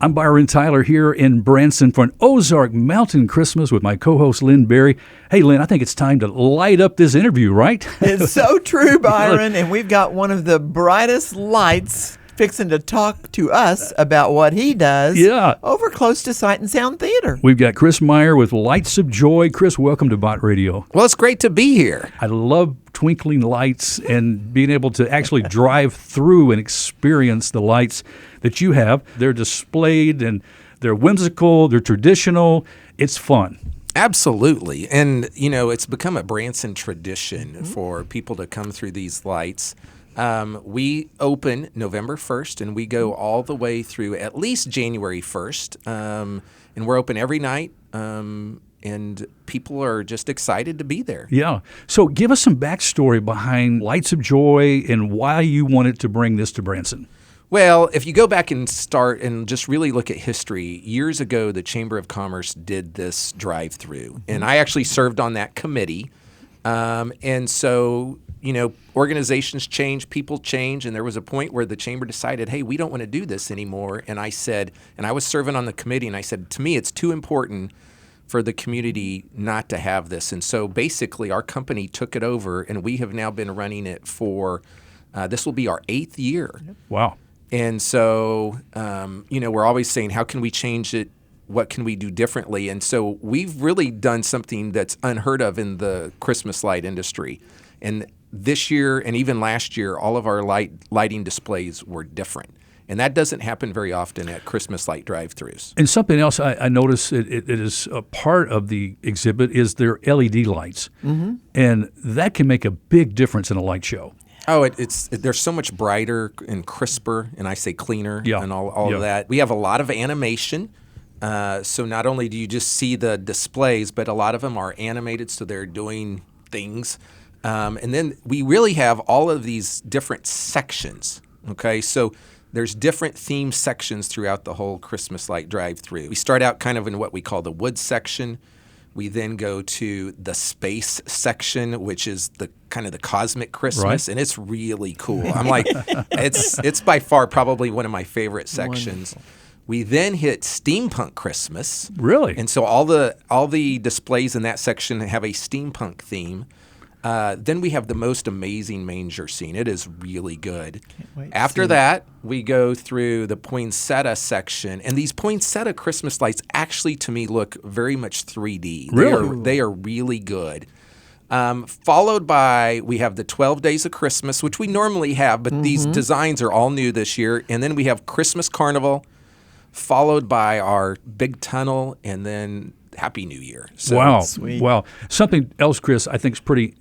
I'm Byron Tyler here in Branson for an Ozark Mountain Christmas with my co-host Lynn Berry. Hey, Lynn, I think it's time to light up this interview, right? It's so true, Byron, and we've got one of the brightest lights fixing to talk to us about what he does over close to Sight and Sound Theater. We've got Chris Meyer with Lights of Joy. Chris, welcome to Bot Radio. Well, it's great to be here. I love twinkling lights and being able to actually drive through and experience the lights that you have. They're displayed and they're whimsical, they're traditional. It's fun. Absolutely. And, you know, it's become a Branson tradition for people to come through these lights. We open November 1st, and we go all the way through at least January 1st. And we're open every night, and people are just excited to be there. Yeah. So give us some backstory behind Lights of Joy and why you wanted to bring this to Branson. Well, if you go back and start and just really look at history, years ago, the Chamber of Commerce did this drive-through, and I actually served on that committee. And so, you know, organizations change, people change, and there was a point where the chamber decided, hey, we don't want to do this anymore. And I said, and I was serving on the committee, and I said, to me, it's too important for the community not to have this. And so basically our company took it over, and we have now been running it for, this will be our 8th year. Wow. And so, you know, we're always saying, how can we change it? What can we do differently? And so we've really done something that's unheard of in the Christmas light industry. And this year and even last year, all of our lighting displays were different. And that doesn't happen very often at Christmas light drive-thrus. And something else I noticed, it is a part of the exhibit, is their LED lights. Mm-hmm. And that can make a big difference in a light show. Oh, they're so much brighter and crisper, and I say cleaner and all of that. We have a lot of animation. So not only do you just see the displays, but a lot of them are animated, so they're doing things. And then we really have all of these different sections, okay? So there's different theme sections throughout the whole Christmas light drive-through. We start out kind of in what we call the wood section. We then go to the space section, which is the kind of the cosmic Christmas, and it's really cool. I'm like, it's by far probably one of my favorite sections. Wonderful. We then hit steampunk Christmas. Really? And so all the displays in that section have a steampunk theme. Then we have the most amazing manger scene. It is really good. After that, we go through the poinsettia section. And these poinsettia Christmas lights actually, to me, look very much 3D. Really? They are really good. Followed by, we have the 12 Days of Christmas, which we normally have, but these designs are all new this year. And then we have Christmas Carnival, followed by our big tunnel, and then Happy New Year. So, wow. Sweet. Wow. Something else, Chris, I think is pretty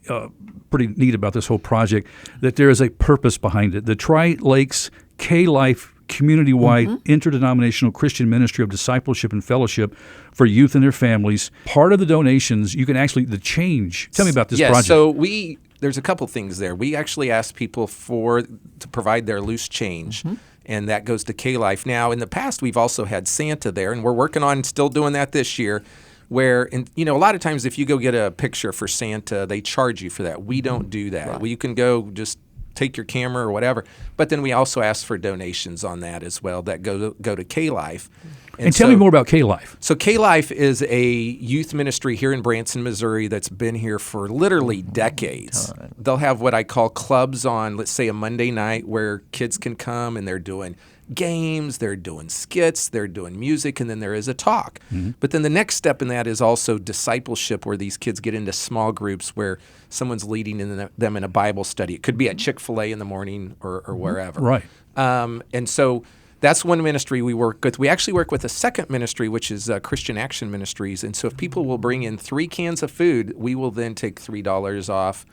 neat about this whole project, that there is a purpose behind it. The Tri-Lakes K-Life community-wide interdenominational Christian ministry of discipleship and fellowship for youth and their families. Part of the donations, you can actually, the change. Tell me about this project. So there's a couple things there. We actually asked people to provide their loose change. And that goes to K-Life. Now, in the past, we've also had Santa there, and we're working on still doing that this year, where, you know, a lot of times if you go get a picture for Santa, they charge you for that. We don't do that. Right. You can go just take your camera or whatever. But then we also ask for donations on that as well that go to K-Life. And tell me more about K-Life. So K-Life is a youth ministry here in Branson, Missouri that's been here for literally decades. They'll have what I call clubs on, let's say, a Monday night where kids can come and they're doing games, they're doing skits, they're doing music, and then there is a talk. But then the next step in that is also discipleship, where these kids get into small groups where someone's leading them in a Bible study. It could be at Chick-fil-A in the morning or wherever. Right. And so that's one ministry we work with. We actually work with a second ministry, which is Christian Action Ministries. And so if people will bring in 3 cans of food, we will then take $3 off,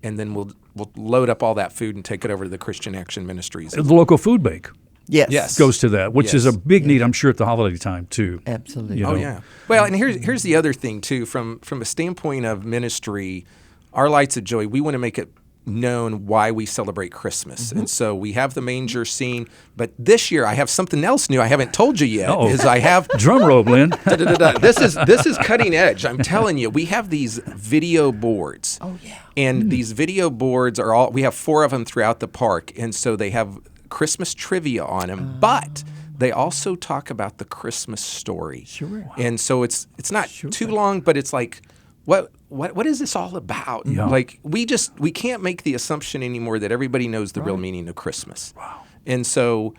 and then we'll load up all that food and take it over to the Christian Action Ministries. The local food bank. Yes. Goes to that, which is a big need, I'm sure, at the holiday time, too. Absolutely. You know? Oh, yeah. Well, and here's the other thing, too. From a standpoint of ministry, our Lights of Joy, we want to make it known why we celebrate Christmas. And so we have the manger scene, but this year I have something else new I haven't told you yet. Is I have drum roll, Lynn. This is cutting edge. I'm telling you, we have these video boards. Oh yeah. And these video boards we have 4 of them throughout the park, and so they have Christmas trivia on them, but they also talk about the Christmas story. Sure. Wow. And so it's not too long, but it's like, what is this all about? Yeah. Like we can't make the assumption anymore that everybody knows the real meaning of Christmas. Wow. And so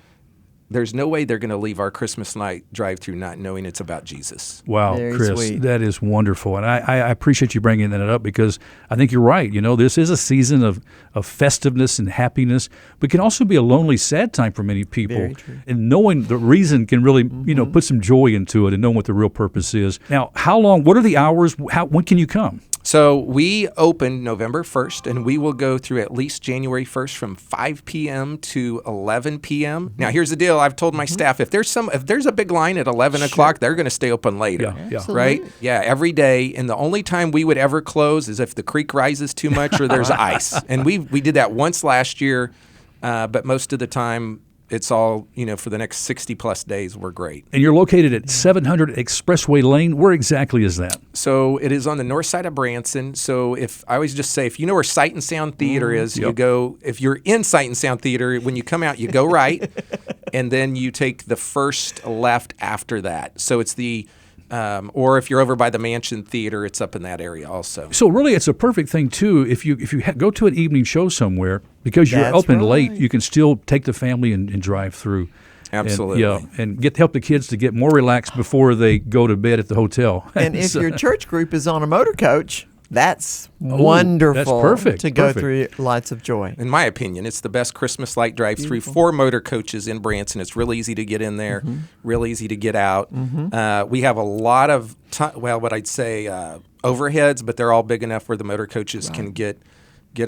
there's no way they're going to leave our Christmas night drive-through not knowing it's about Jesus. Wow, Very Chris, sweet. that is wonderful. And I appreciate you bringing that up because I think you're right. This is a season of festiveness and happiness, but can also be a lonely, sad time for many people. Very true. And knowing the reason can really, put some joy into it and know what the real purpose is. Now, how long, what are the hours, when can you come? So we open November 1st, and we will go through at least January 1st from 5 p.m. to 11 p.m. Now, here's the deal. I've told my staff, if there's a big line at 11 o'clock, they're going to stay open later, right? Yeah, every day. And the only time we would ever close is if the creek rises too much or there's ice. And we did that once last year, but most of the time, it's all, for the next 60-plus days, we're great. And you're located at 700 Expressway Lane. Where exactly is that? So it is on the north side of Branson. So I always just say, if you know where Sight and Sound Theater is, you go, if you're in Sight and Sound Theater, when you come out, you go right, and then you take the first left after that. So it's or if you're over by the Mansion Theater, it's up in that area also. So really, it's a perfect thing too. If you go to an evening show somewhere, because you're open late, you can still take the family and drive through. Absolutely. And help the kids to get more relaxed before they go to bed at the hotel. And if your church group is on a motor coach, that's wonderful. That's perfect. To go through Lights of Joy. In my opinion, it's the best Christmas light drive-through for motor coaches in Branson. It's real easy to get in there, real easy to get out. We have a lot of, what I'd say overheads, but they're all big enough where the motor coaches can get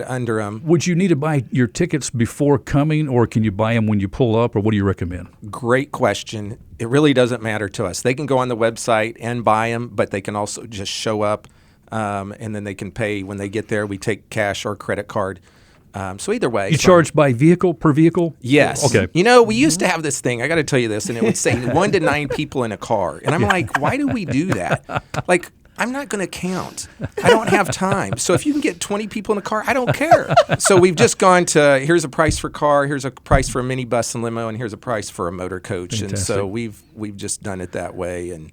under them. Would you need to buy your tickets before coming, or can you buy them when you pull up, or what do you recommend? Great question. It really doesn't matter to us. They can go on the website and buy them, but they can also just show up. And then they can pay when they get there. We take cash or credit card. So either way. You charge by vehicle, per vehicle? Yes. Okay. We used to have this thing, I got to tell you this, and it would say 1 to 9 people in a car. And I'm like, why do we do that? Like, I'm not going to count. I don't have time. So if you can get 20 people in a car, I don't care. So we've just gone to, here's a price for car, here's a price for a minibus and limo, and here's a price for a motor coach. Fantastic. And so we've just done it that way, and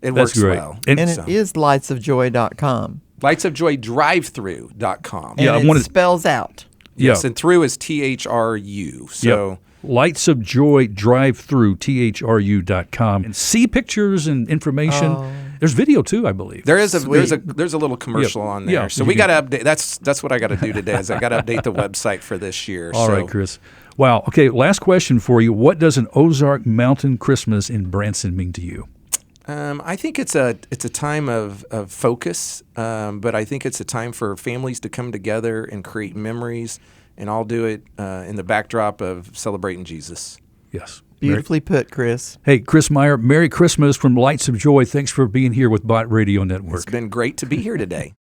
it That's works great. well. And it is lightsofjoy.com. lightsofjoydrivethrough.com. And it spells out. Yes, and through is THRU. So lightsofjoydrivethrough, THRU.com. And see pictures and information. There's video too, I believe. There's a little commercial on there. Yeah. So we got to update. That's what I got to do today. Is I got to update the website for this year. All right, Chris. Wow. Okay. Last question for you. What does an Ozark Mountain Christmas in Branson mean to you? I think it's a time of focus, but I think it's a time for families to come together and create memories, and all do it in the backdrop of celebrating Jesus. Yes. Beautifully put, Chris. Hey, Chris Meyer, Merry Christmas from Lights of Joy. Thanks for being here with Bot Radio Network. It's been great to be here today.